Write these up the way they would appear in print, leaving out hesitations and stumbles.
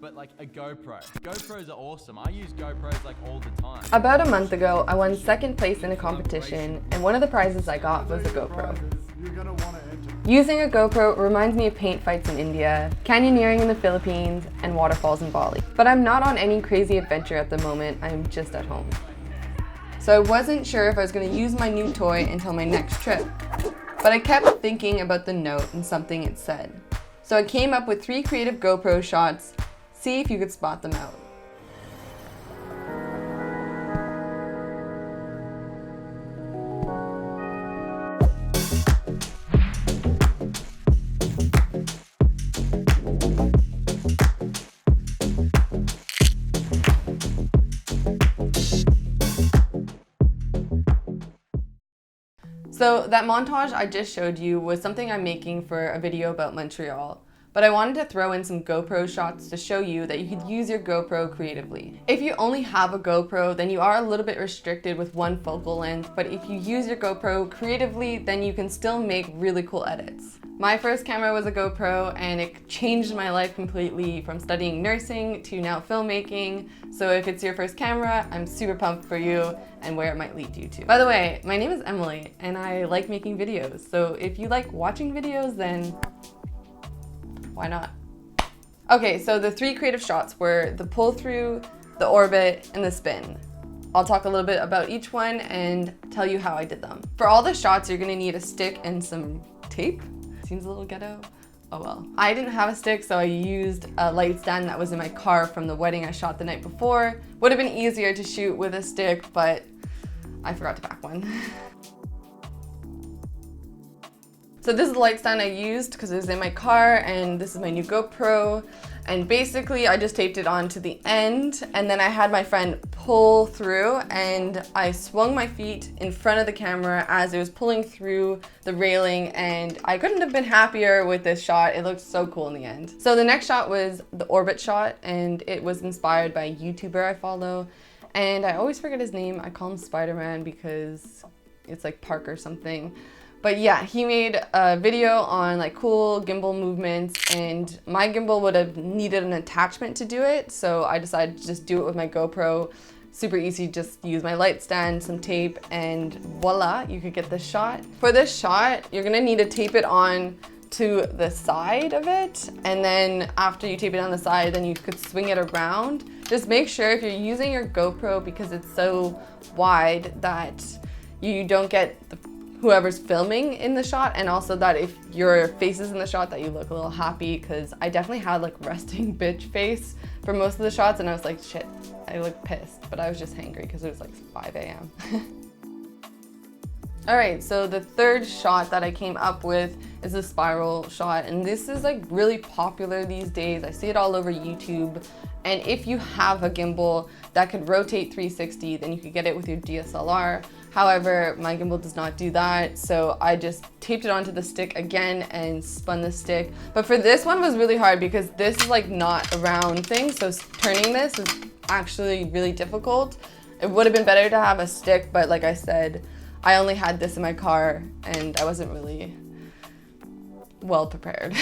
but like a GoPro. GoPros are awesome. I use GoPros like all the time. About a month ago, I won second place in a competition, and one of the prizes I got was a GoPro. Using a GoPro reminds me of paint fights in India, canyoneering in the Philippines, and waterfalls in Bali. But I'm not on any crazy adventure at the moment, I'm just at home. So I wasn't sure if I was going to use my new toy until my next trip. But I kept thinking about the note and something it said. So I came up with 3 creative GoPro shots. See if you could spot them out. So that montage I just showed you was something I'm making for a video about Montreal, but I wanted to throw in some GoPro shots to show you that you could use your GoPro creatively. If you only have a GoPro, then you are a little bit restricted with one focal length, but if you use your GoPro creatively, then you can still make really cool edits. My first camera was a GoPro and it changed my life completely from studying nursing to now filmmaking. So if it's your first camera, I'm super pumped for you and where it might lead you to. By the way, my name is Emily and I like making videos. So if you like watching videos, then why not? Okay, so the 3 creative shots were the pull through, the orbit, and the spin. I'll talk a little bit about each one and tell you how I did them. For all the shots, you're gonna need a stick and some tape. Seems a little ghetto. Oh well. I didn't have a stick, so I used a light stand that was in my car from the wedding I shot the night before. Would have been easier to shoot with a stick, but I forgot to pack one. So this is the light stand I used because it was in my car, and this is my new GoPro. And basically I just taped it on to the end, and then I had my friend pull through and I swung my feet in front of the camera as it was pulling through the railing, and I couldn't have been happier with this shot. It looked so cool in the end. So the next shot was the orbit shot, and it was inspired by a YouTuber I follow, and I always forget his name. I call him Spider-Man because it's like Park or something. But yeah, he made a video on like cool gimbal movements, and my gimbal would have needed an attachment to do it. So I decided to just do it with my GoPro. Super easy, just use my light stand, some tape, and voila, you could get this shot. For this shot, you're gonna need to tape it on to the side of it. And then after you tape it on the side, then you could swing it around. Just make sure if you're using your GoPro, because it's so wide, that you don't get whoever's filming in the shot, and also that if your face is in the shot that you look a little happy, because I definitely had like resting bitch face for most of the shots, and I was like, shit, I look pissed, but I was just hangry because it was like 5 a.m. All right, so the third shot that I came up with is a spiral shot, and this is like really popular these days. I see it all over YouTube. And if you have a gimbal that could rotate 360, then you could get it with your DSLR. However, my gimbal does not do that, so I just taped it onto the stick again and spun the stick. But for this one was really hard because this is like not a round thing, so turning this is actually really difficult. It would have been better to have a stick, but like I said, I only had this in my car and I wasn't really well prepared.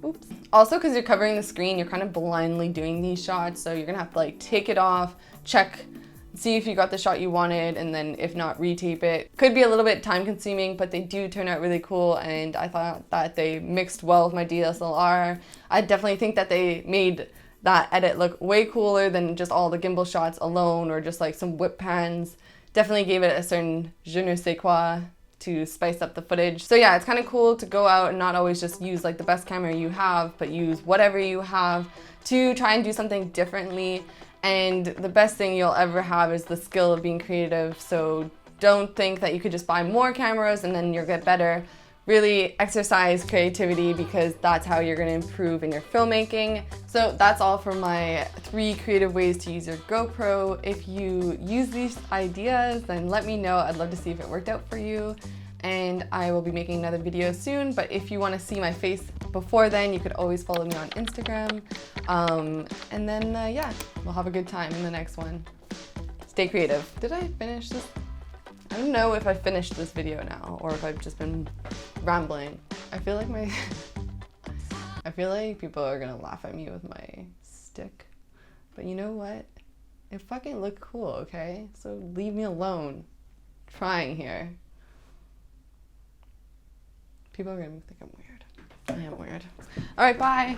Oops. Also, because you're covering the screen, you're kind of blindly doing these shots, so you're gonna have to like take it off, check, see if you got the shot you wanted, and then if not, retape it. Could be a little bit time consuming, but they do turn out really cool, and I thought that they mixed well with my DSLR. I definitely think that they made that edit look way cooler than just all the gimbal shots alone, or just like some whip pans. Definitely gave it a certain je ne sais quoi to spice up the footage. So yeah, it's kind of cool to go out and not always just use like the best camera you have, but use whatever you have to try and do something differently. And the best thing you'll ever have is the skill of being creative. So don't think that you could just buy more cameras and then you'll get better. Really exercise creativity, because that's how you're gonna improve in your filmmaking. So that's all for my 3 creative ways to use your GoPro. If you use these ideas, then let me know. I'd love to see if it worked out for you. And I will be making another video soon, but if you wanna see my face before then, you could always follow me on Instagram. And then yeah, we'll have a good time in the next one. Stay creative. Did I finish this? I don't know if I finished this video now or if I've just been rambling. I feel like my I feel like people are gonna laugh at me with my stick, but you know what? It fucking looked cool, okay? So leave me alone. Trying here. People are gonna think I'm weird. I am weird. All right, bye.